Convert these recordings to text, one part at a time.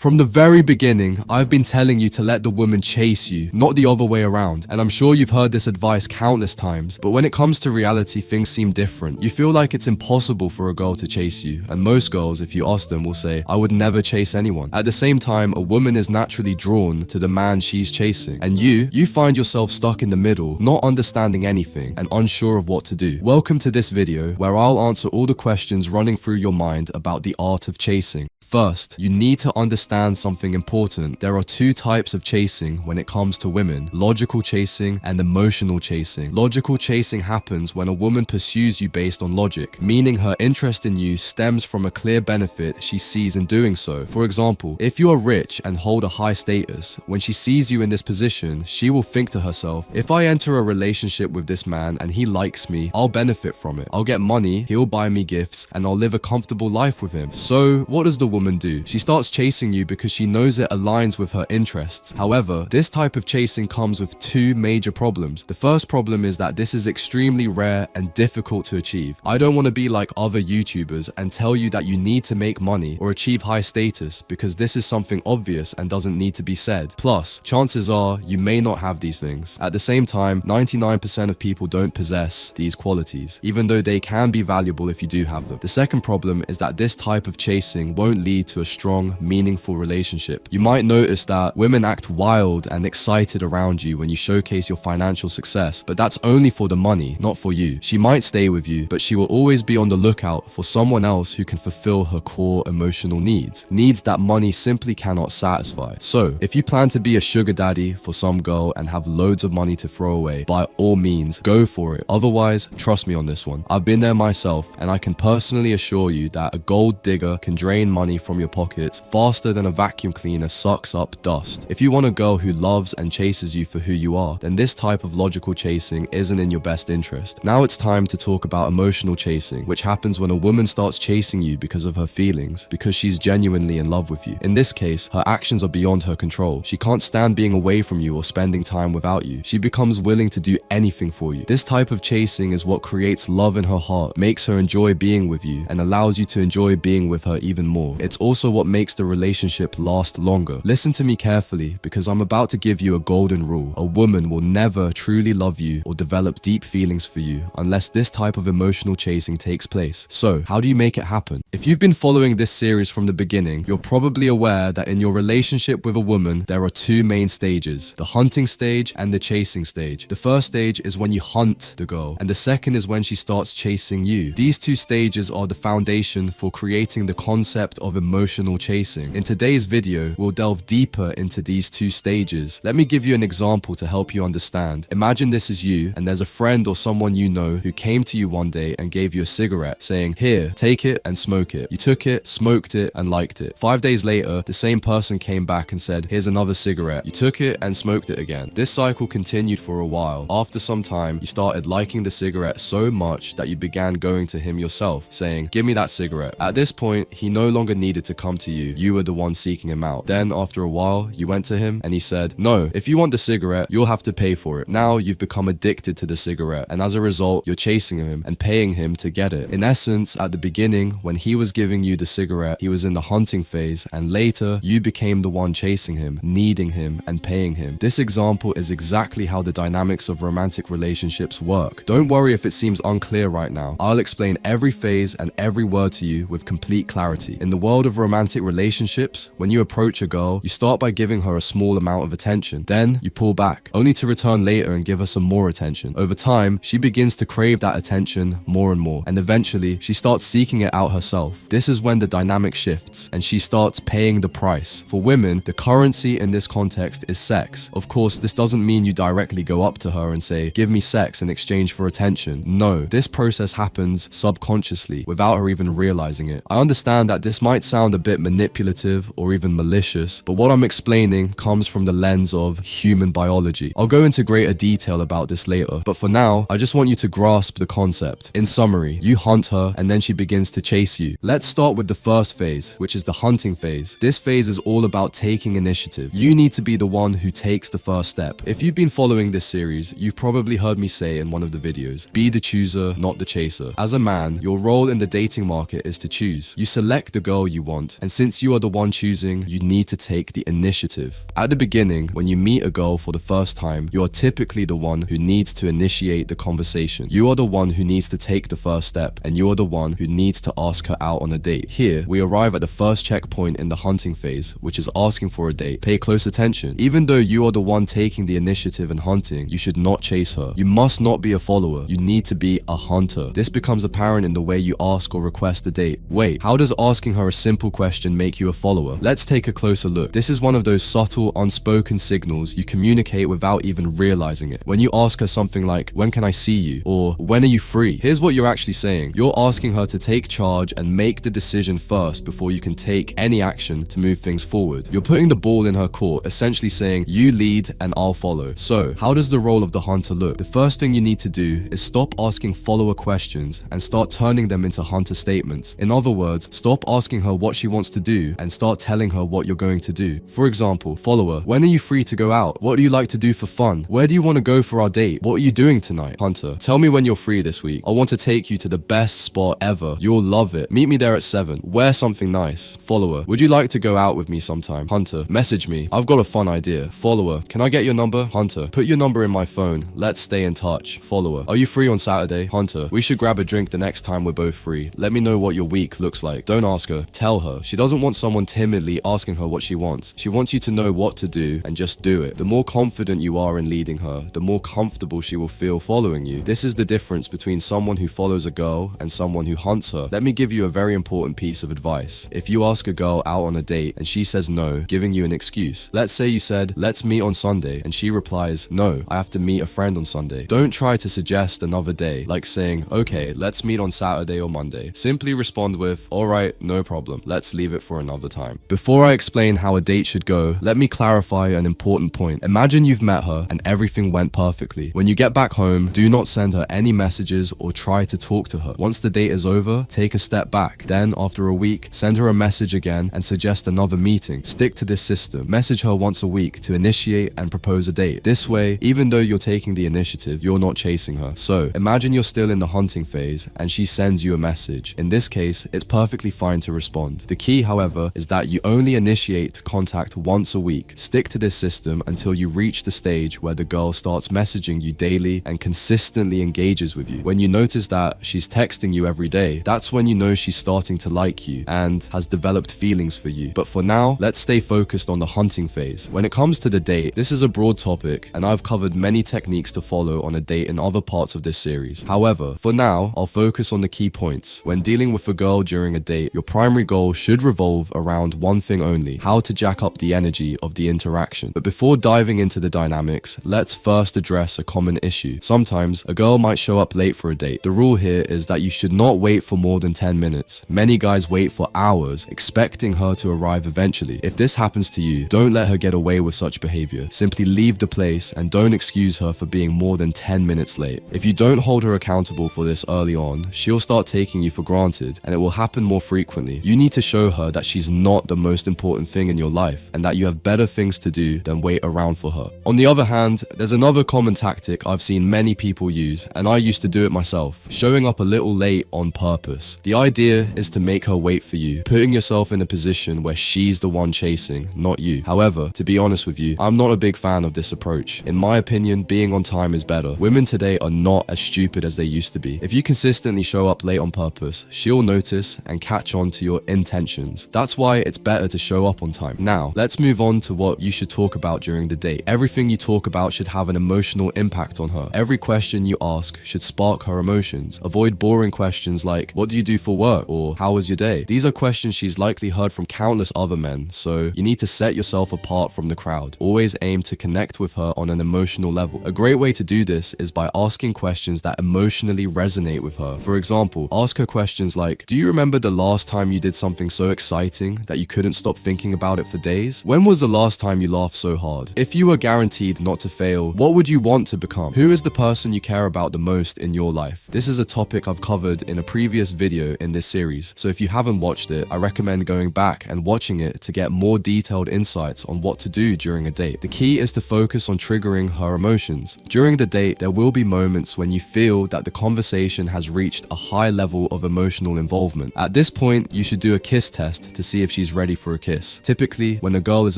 From the very beginning, I've been telling you to let the woman chase you, not the other way around. And I'm sure you've heard this advice countless times, but when it comes to reality, things seem different. You feel like it's impossible for a girl to chase you, and most girls, if you ask them, will say, I would never chase anyone. At the same time, a woman is naturally drawn to the man she's chasing, and you find yourself stuck in the middle, not understanding anything and unsure of what to do. Welcome to this video where I'll answer all the questions running through your mind about the art of chasing. First, you need to understand something important. There are two types of chasing when it comes to women: logical chasing and emotional chasing. Logical chasing happens when a woman pursues you based on logic, meaning her interest in you stems from a clear benefit she sees in doing so. For example, if you are rich and hold a high status, when she sees you in this position, she will think to herself, if I enter a relationship with this man and he likes me, I'll benefit from it. I'll get money, he'll buy me gifts, and I'll live a comfortable life with him. So, what does the woman do? She starts chasing you because she knows it aligns with her interests. However, this type of chasing comes with two major problems. The first problem is that this is extremely rare and difficult to achieve. I don't want to be like other YouTubers and tell you that you need to make money or achieve high status, because this is something obvious and doesn't need to be said. Plus, chances are you may not have these things. At the same time, 99% of people don't possess these qualities, even though they can be valuable if you do have them. The second problem is that this type of chasing won't lead to a strong, meaningful relationship. You might notice that women act wild and excited around you when you showcase your financial success, but that's only for the money, not for you. She might stay with you, but she will always be on the lookout for someone else who can fulfill her core emotional needs that money simply cannot satisfy. So, if you plan to be a sugar daddy for some girl and have loads of money to throw away, by all means, go for it. Otherwise, trust me on this one. I've been there myself, and I can personally assure you that a gold digger can drain money from your pockets faster than a vacuum cleaner sucks up dust. If you want a girl who loves and chases you for who you are, then this type of logical chasing isn't in your best interest. Now it's time to talk about emotional chasing, which happens when a woman starts chasing you because of her feelings, because she's genuinely in love with you. In this case, her actions are beyond her control. She can't stand being away from you or spending time without you. She becomes willing to do anything for you. This type of chasing is what creates love in her heart, makes her enjoy being with you, and allows you to enjoy being with her even more. It's also what makes the relationship last longer. Listen to me carefully, because I'm about to give you a golden rule. A woman will never truly love you or develop deep feelings for you unless this type of emotional chasing takes place. So, how do you make it happen? If you've been following this series from the beginning, you're probably aware that in your relationship with a woman, there are two main stages: the hunting stage and the chasing stage. The first stage is when you hunt the girl, and the second is when she starts chasing you. These two stages are the foundation for creating the concept of emotional chasing. In today's video, we'll delve deeper into these two stages. Let me give you an example to help you understand. Imagine this is you, and there's a friend or someone you know who came to you one day and gave you a cigarette, saying, "Here, take it and smoke it." You took it, smoked it, and liked it. 5 days later, the same person came back and said, "Here's another cigarette." You took it and smoked it again. This cycle continued for a while. After some time, you started liking the cigarette so much that you began going to him yourself, saying, "Give me that cigarette." At this point, he no longer needed to come to you. You were the one seeking him out. Then, after a while, you went to him and he said, "No, if you want the cigarette, you'll have to pay for it." Now, you've become addicted to the cigarette, and as a result, you're chasing him and paying him to get it. In essence, at the beginning, when he was giving you the cigarette, he was in the hunting phase, and later, you became the one chasing him, needing him, and paying him. This example is exactly how the dynamics of romantic relationships work. Don't worry if it seems unclear right now. I'll explain every phase and every word to you with complete clarity. In the world of romantic relationships, when you approach a girl, you start by giving her a small amount of attention. Then, you pull back, only to return later and give her some more attention. Over time, she begins to crave that attention more and more, and eventually, she starts seeking it out herself. This is when the dynamic shifts, and she starts paying the price. For women, the currency in this context is sex. Of course, this doesn't mean you directly go up to her and say, "Give me sex in exchange for attention." No, this process happens subconsciously, without her even realizing it. I understand that this might sound a bit manipulative or even malicious, but what I'm explaining comes from the lens of human biology. I'll go into greater detail about this later, but for now, I just want you to grasp the concept. In summary, you hunt her and then she begins to chase you. Let's start with the first phase, which is the hunting phase. This phase is all about taking initiative. You need to be the one who takes the first step. If you've been following this series, you've probably heard me say in one of the videos, be the chooser, not the chaser. As a man, your role in the dating market is to choose. You select the girl you want. And since you are the one choosing, you need to take the initiative. At the beginning, when you meet a girl for the first time, you are typically the one who needs to initiate the conversation. You are the one who needs to take the first step, and you are the one who needs to ask her out on a date. Here, we arrive at the first checkpoint in the hunting phase, which is asking for a date. Pay close attention. Even though you are the one taking the initiative and hunting, you should not chase her. You must not be a follower. You need to be a hunter. This becomes apparent in the way you ask or request a date. Wait, how does asking her a simple question make you a follower? Let's take a closer look. This is one of those subtle, unspoken signals you communicate without even realizing it. When you ask her something like, "When can I see you?" or "When are you free?" Here's what you're actually saying. You're asking her to take charge and make the decision first before you can take any action to move things forward. You're putting the ball in her court, essentially saying, "You lead and I'll follow." So, how does the role of the hunter look? The first thing you need to do is stop asking follower questions and start turning them into hunter statements. In other words, stop asking her what she wants to do and start telling her what you're going to do. For example, follower, "When are you free to go out? What do you like to do for fun? Where do you want to go for our date? What are you doing tonight?" Hunter, "Tell me when you're free this week. I want to take you to the best spot ever. You'll love it. Meet me there at 7. Wear something nice." Follower, "Would you like to go out with me sometime?" Hunter, "Message me. I've got a fun idea." Follower, "Can I get your number?" Hunter, "Put your number in my phone. Let's stay in touch." Follower, "Are you free on Saturday?" Hunter, "We should grab a drink the next time we're both free. Let me know what your week looks like." Don't ask her, tell her. She doesn't want someone timidly asking her what she wants. She wants you to know what to do and just do it. The more confident you are in leading her, the more comfortable she will feel following you. This is the difference between someone who follows a girl and someone who hunts her. Let me give you a very important piece of advice. If you ask a girl out on a date and she says no, giving you an excuse. Let's say you said, "Let's meet on Sunday," and she replies, "No, I have to meet a friend on Sunday." Don't try to suggest another day, like saying, "Okay, let's meet on Saturday or Monday." Simply respond with, "Alright, no problem. Let's leave it for another time." Before I explain how a date should go, let me clarify an important point. Imagine you've met her and everything went perfectly. When you get back home, do not send her any messages or try to talk to her. Once the date is over, take a step back. Then, after a week, send her a message again and suggest another meeting. Stick to this system. Message her once a week to initiate and propose a date. This way, even though you're taking the initiative, you're not chasing her. So, imagine you're still in the hunting phase and she sends you a message. In this case, it's perfectly fine to respond. The key, however, is that you only initiate contact once a week. Stick to this system until you reach the stage where the girl starts messaging you daily and consistently engages with you. When you notice that she's texting you every day, that's when you know she's starting to like you and has developed feelings for you. But for now, let's stay focused on the hunting phase. When it comes to the date, this is a broad topic and I've covered many techniques to follow on a date in other parts of this series. However, for now, I'll focus on the key points. When dealing with a girl during a date, your primary goal should revolve around one thing only: how to jack up the energy of the interaction. But before diving into the dynamics, let's first address a common issue. Sometimes, a girl might show up late for a date. The rule here is that you should not wait for more than 10 minutes. Many guys wait for hours, expecting her to arrive eventually. If this happens to you, don't let her get away with such behavior. Simply leave the place and don't excuse her for being more than 10 minutes late. If you don't hold her accountable for this early on, she'll start taking you for granted and it will happen more frequently. You need to show her that she's not the most important thing in your life and that you have better things to do than wait around for her. On the other hand, there's another common tactic I've seen many people use, and I used to do it myself: showing up a little late on purpose. The idea is to make her wait for you, putting yourself in a position where she's the one chasing, not you. However, to be honest with you, I'm not a big fan of this approach. In my opinion, being on time is better. Women today are not as stupid as they used to be. If you consistently show up late on purpose, she'll notice and catch on to your intentions. That's why it's better to show up on time. Now, let's move on to what you should talk about during the date. Everything you talk about should have an emotional impact on her. Every question you ask should spark her emotions. Avoid boring questions like, "What do you do for work?" or "How was your day?" These are questions she's likely heard from countless other men, so you need to set yourself apart from the crowd. Always aim to connect with her on an emotional level. A great way to do this is by asking questions that emotionally resonate with her. For example, ask her questions like, "Do you remember the last time you did something so exciting that you couldn't stop thinking about it for days? When was the last time you laughed so hard? If you were guaranteed not to fail, what would you want to become? Who is the person you care about the most in your life?" This is a topic I've covered in a previous video in this series, so if you haven't watched it, I recommend going back and watching it to get more detailed insights on what to do during a date. The key is to focus on triggering her emotions. During the date, there will be moments when you feel that the conversation has reached a high level of emotional involvement. At this point, you should do a kiss test to see if she's ready for a kiss. Typically, when a girl is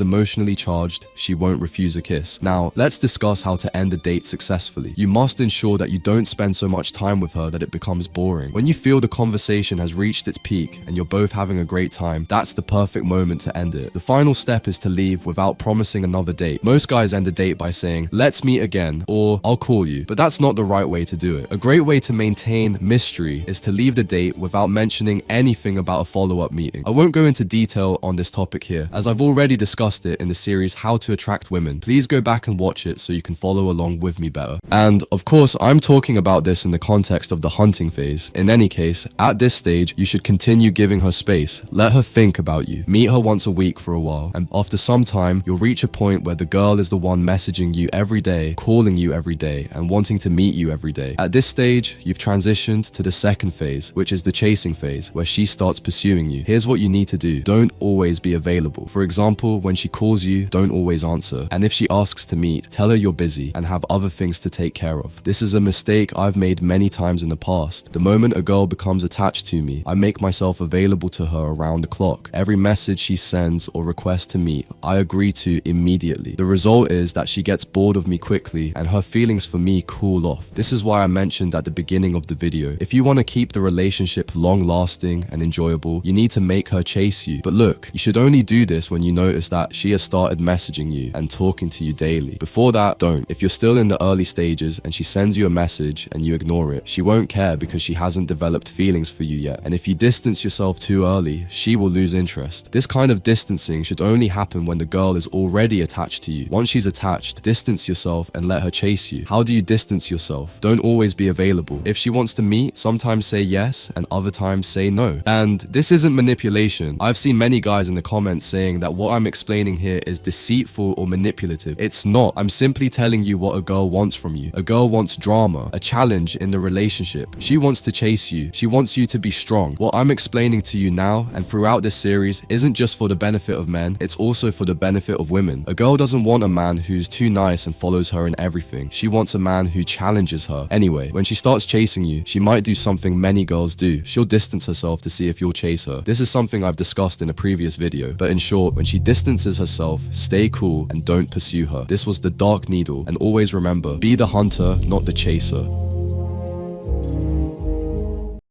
emotionally charged, she won't refuse a kiss. Now, let's discuss how to end a date successfully. You must ensure that you don't spend so much time with her that it becomes boring. When you feel the conversation has reached its peak and you're both having a great time, that's the perfect moment to end it. The final step is to leave without promising another date. Most guys end a date by saying, "Let's meet again," or "I'll call you," but that's not the right way to do it. A great way to maintain mystery is to leave the date without mentioning anything about a follow-up meeting. I won't go into detail on this topic here, as I've already discussed it in the series How to Attract Women. Please go back and watch it so you can follow along with me better. And of course, I'm talking about this in the context of the hunting phase. In any case, at this stage, you should continue giving her space. Let her think about you. Meet her once a week for a while, and after some time, you'll reach a point where the girl is the one messaging you every day, calling you every day, and wanting to meet you every day. At this stage, you've transitioned to the second phase, which is the chasing phase, where she starts pursuing you. Here's what you need to do. Don't always be available. For example, when she calls you, don't always answer. And if she asks to meet, tell her you're busy and have other things to take care of. This is a mistake I've made many times in the past. The moment a girl becomes attached to me, I make myself available to her around the clock. Every message she sends or requests to meet, I agree to immediately. The result is that she gets bored of me quickly and her feelings for me cool off. This is why I mentioned at the beginning of the video, if you want to keep the relationship long-lasting and enjoyable, you need to make her chase you. But look, you should only do this when you notice that she has started messaging you and talking to you daily. Before that, don't. If you're still in the early stages and she sends you a message and you ignore it, she won't care because she hasn't developed feelings for you yet. And if you distance yourself too early, she will lose interest. This kind of distancing should only happen when the girl is already attached to you. Once she's attached, distance yourself and let her chase you. How do you distance yourself? Don't always be available. If she wants to meet, sometimes say yes and other times say no. And this isn't manipulation. I've seen many guys in the comments saying that what I'm explaining here is deceitful or manipulative. It's not. I'm simply telling you what a girl wants from you. A girl wants drama, a challenge in the relationship. She wants to chase you. She wants you to be strong. What I'm explaining to you now and throughout this series isn't just for the benefit of men, it's also for the benefit of women. A girl doesn't want a man who's too nice and follows her in everything. She wants a man who challenges her. Anyway, when she starts chasing you, she might do something many girls do. She'll distance herself to see if you'll chase her. This is something I've discussed in a previous video, but in short, when she distances herself, stay cool and don't pursue her. This was the dark needle, and always remember, be the hunter, not the chaser.